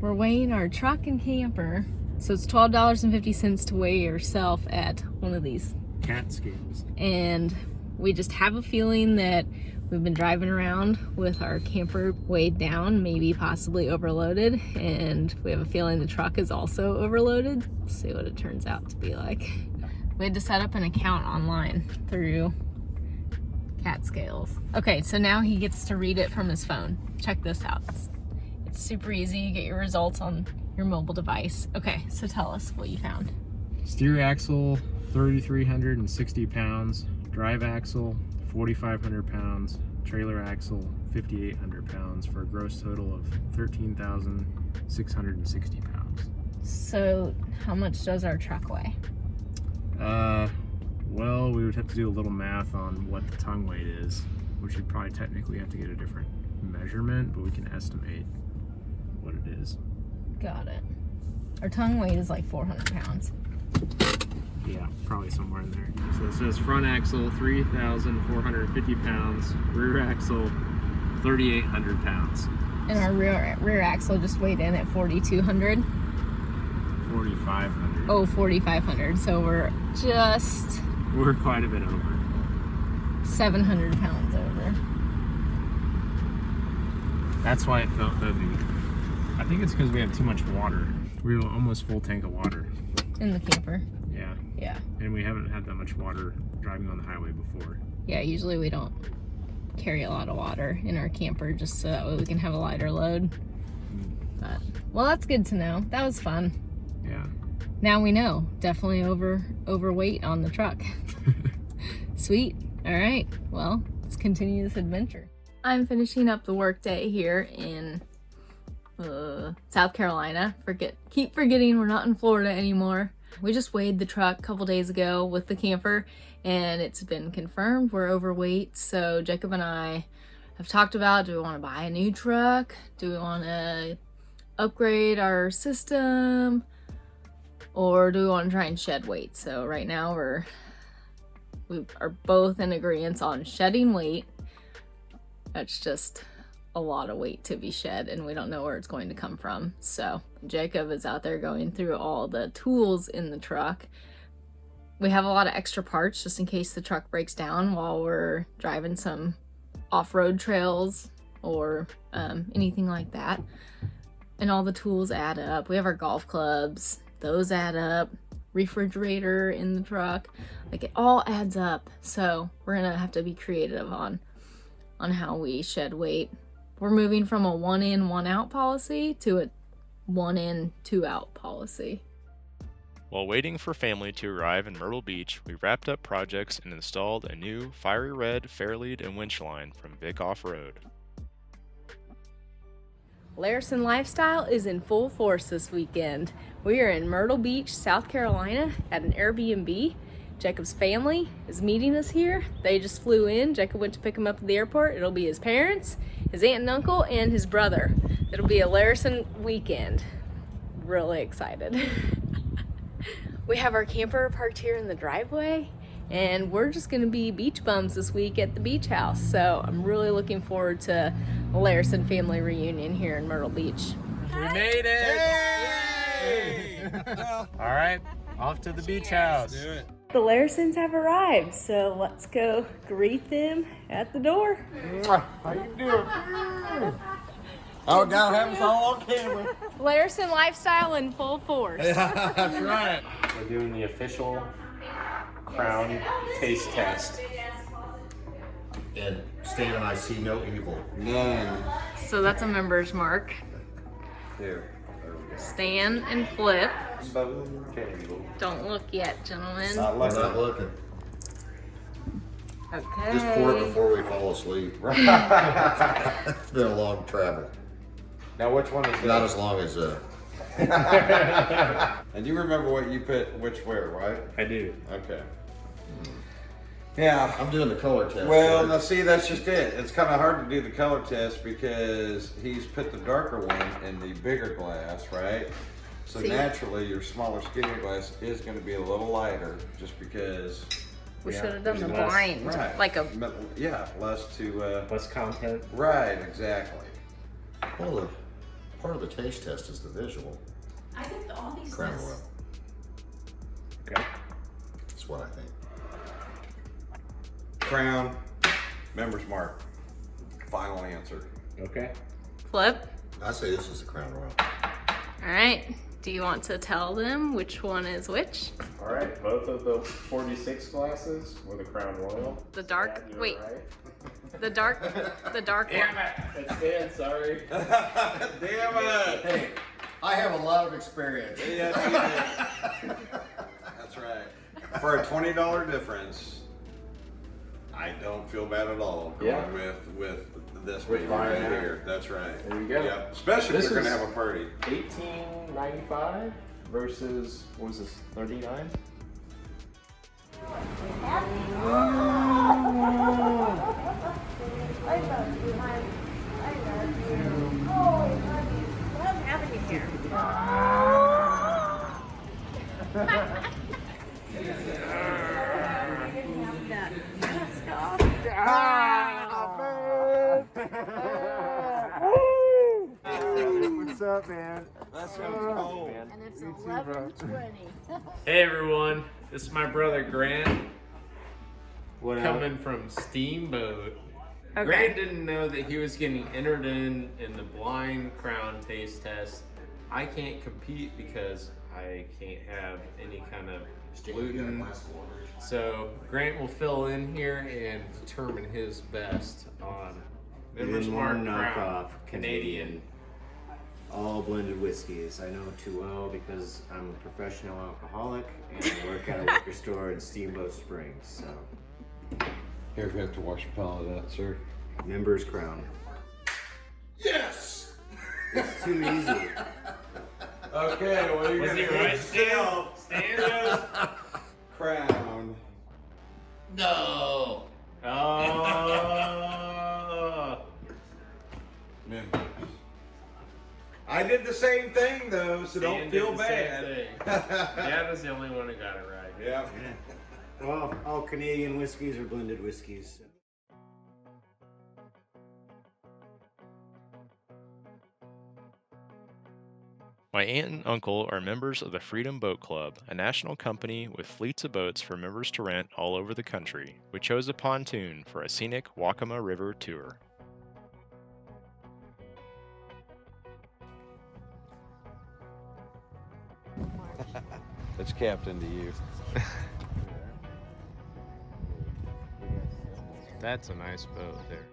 We're weighing our truck and camper. So it's $12.50 to weigh yourself at one of these cat scales. And we just have a feeling that we've been driving around with our camper weighed down, maybe possibly overloaded, and we have a feeling the truck is also overloaded. We'll see what it turns out to be like. We had to set up an account online through cat scales. Okay, so now he gets to read it from his phone. Check this out. It's super easy. You get your results on your mobile device. Okay, so tell us what you found. Steer axle, 3,360 pounds. Drive axle, 4,500 pounds. Trailer axle, 5,800 pounds, for a gross total of 13,660 pounds. So how much does our truck weigh? Well, we would have to do a little math on what the tongue weight is, which would probably technically have to get a different measurement, but we can estimate what it is. Got it. Our tongue weight is like 400 pounds. Yeah, probably somewhere in there. So it says front axle, 3,450 pounds. Rear axle, 3,800 pounds. And our rear axle just weighed in at 4,200. 4,500. Oh, 4,500. So we're quite a bit over. 700 pounds over. That's why it felt heavy. I think it's because we have too much water. We have almost full tank of water. In the camper. Yeah. Yeah. And we haven't had that much water driving on the highway before. Yeah, usually we don't carry a lot of water in our camper just so that way we can have a lighter load. But, well, that's good to know. That was fun. Yeah. Now we know. Definitely overweight on the truck. Sweet. All right. Well, let's continue this adventure. I'm finishing up the workday here in South Carolina. Keep forgetting we're not in Florida anymore. We just weighed the truck a couple days ago with the camper, and it's been confirmed we're overweight. So Jacob and I have talked about, do we want to buy a new truck? Do we want to upgrade our system? Or do we want to try and shed weight? So right now we are both in agreement on shedding weight. That's just a lot of weight to be shed, and we don't know where it's going to come from. So Jacob is out there going through all the tools in the truck. We have a lot of extra parts just in case the truck breaks down while we're driving some off-road trails or anything like that. And all the tools add up. We have our golf clubs, those add up. Refrigerator in the truck, like it all adds up. So we're gonna have to be creative on how we shed weight. We're moving from a 1 in, 1 out policy to a 1 in, 2 out policy. While waiting for family to arrive in Myrtle Beach, we wrapped up projects and installed a new fiery red fairlead and winch line from Vic Off-Road. Larison Lifestyle is in full force this weekend. We are in Myrtle Beach, South Carolina at an Airbnb. Jacob's family is meeting us here. They just flew in. Jacob went to pick him up at the airport. It'll be his parents, his aunt and uncle, and his brother. It'll be a Larison weekend. Really excited. We have our camper parked here in the driveway, and we're just gonna be beach bums this week at the beach house. So I'm really looking forward to a Larison family reunion here in Myrtle Beach. We made it! Yay! All right, off to the beach house. Do it. The Larisons have arrived, so let's go greet them at the door. How you doing? Oh, gotta have us all on camera. Larison Lifestyle in full force. Yeah, that's right. We're doing the official Crown taste test. And Stan and I see no evil. None. So that's a member's mark. There. Stan and Flip. Okay. Don't look yet, gentlemen. Not We're like not looking. Okay. Just pour it before we fall asleep. It's been a long travel. Now, which one is that? Not as long as And you remember what you put which where, right? I do. Okay. Yeah. I'm doing the color test. Well, right? now see, that's just it. It's kind of hard to do the color test because he's put the darker one in the bigger glass, right? So See? naturally, your smaller, skinnier glass is going to be a little lighter, just because. We yeah, should have done the there's less- blind, Right. like a. Yeah, less to. Less content. Right, exactly. Well, Part of the taste test is the visual. I think all these Crown tests. Royal. Okay. That's what I think. Crown, Members Mark. Final answer. Okay. Flip. I say this is the Crown Royal. All right. Do you want to tell them which one is which? All right. Both of the 46 glasses were the Crown Royal. The dark. Yeah, you were Wait. right. The dark Damn one. it! It's Dan, sorry. Damn it! Hey, I have a lot of experience. Yes, you did. That's right. For a $20 difference, I don't feel bad at all going Yeah. with this With baby right mine, yeah. here. That's right. There you go. Yep. Especially This if you're gonna is- have a party. 1895 versus, what was this, 39? I love you, hon. I love you. Oh, I love you. Love having you here. I didn't have that mask off. What's up, man? That sounds cold. And it's 11:20. Hey everyone, this is my brother Grant. What Coming from Steamboat. Okay. Grant didn't know that he was getting entered in the blind crown taste test. I can't compete because I can't have any kind of gluten. So Grant will fill in here and determine his best on Members Mark Crown knockoff Canadian, all blended whiskeys. I know too well because I'm a professional alcoholic and I work at a liquor store in Steamboat Springs. So, Here, you have to wash your palate out, sir. Members Crown. Yes! It's too easy. Okay, what are you Was gonna he do? right? Stan goes. Crown. No! Oh. Members. I did the same thing though, so Stan don't did feel the same bad. thing. Dad was the only one who got it right. Yeah. Well, all Canadian whiskeys are blended whiskeys. My aunt and uncle are members of the Freedom Boat Club, a national company with fleets of boats for members to rent all over the country. We chose a pontoon for a scenic Waccamaw River tour. It's captain to you. That's a nice boat there.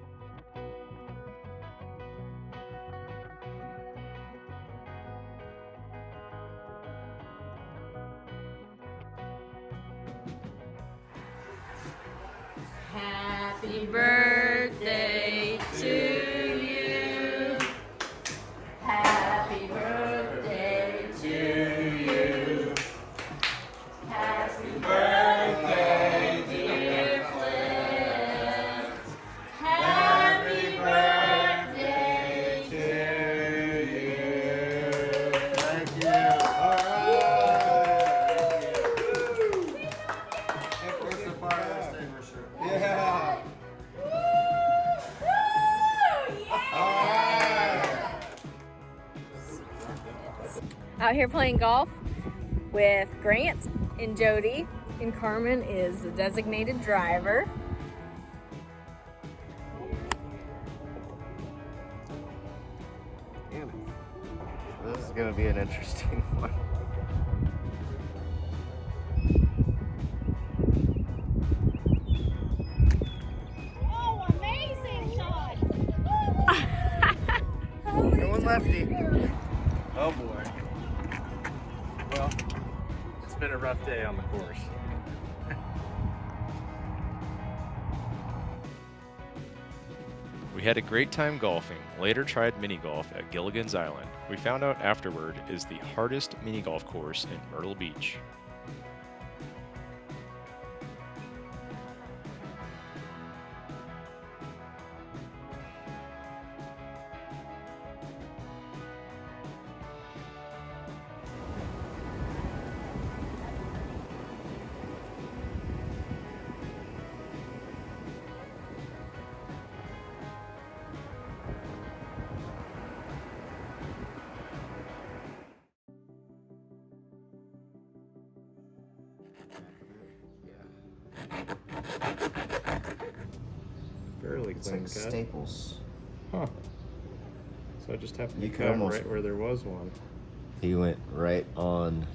Happy birthday to you. Happy birthday to you. Happy birthday, dear Flint. Happy birthday to you. Thank you. All right. Where's the fire extinguisher? Yeah. Out here playing golf with Grant and Jody, and Carmen is the designated driver. Damn it. This is going to be an interesting one. Oh, amazing shot! Going lefty. Oh boy. Well, it's been a rough day on the course. We had a great time golfing, later tried mini golf at Gilligan's Island. We found out afterward is the hardest mini golf course in Myrtle Beach. Fairly It's clean like cut. staples. Huh. So I just happened to You could cut almost- right where there was one. He went right on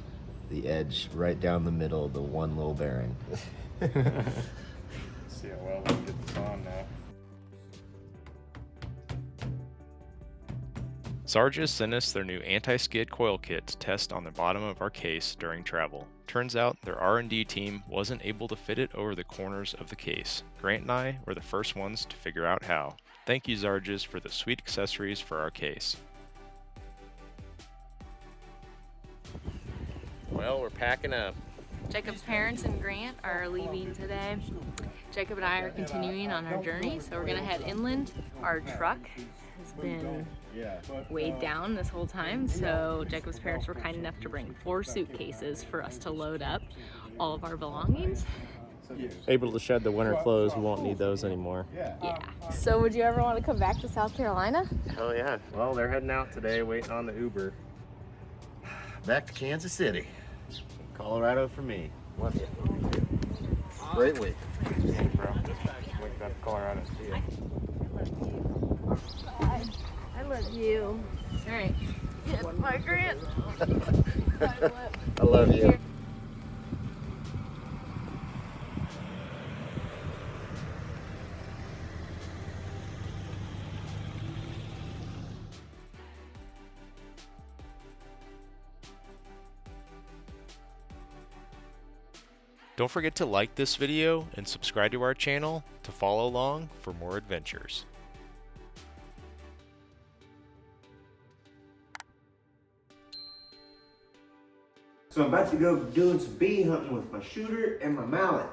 the edge, right down the middle of the one little bearing. Let's see how well we can get this on now. Sarges sent us their new anti-skid coil kit to test on the bottom of our case during travel. Turns out their R&D team wasn't able to fit it over the corners of the case. Grant and I were the first ones to figure out how. Thank you, Sarges, for the sweet accessories for our case. Well, we're packing up. Jacob's parents and Grant are leaving today. Jacob and I are continuing on our journey, so we're gonna head inland. Our truck has been weighed down this whole time, so Jacob's parents were kind enough to bring 4 suitcases for us to load up all of our belongings. Able to shed the winter clothes, we won't need those anymore. Yeah. So would you ever want to come back to South Carolina? Hell yeah. Well, they're heading out today, waiting on the Uber. Back to Kansas City. Colorado for me. Love you. Great week. Hey, bro. Wake up Colorado to you. I love you. All right. Bye, Grant. I love you. Don't forget to like this video and subscribe to our channel to follow along for more adventures. So I'm about to go doing some bee hunting with my shooter and my mallet.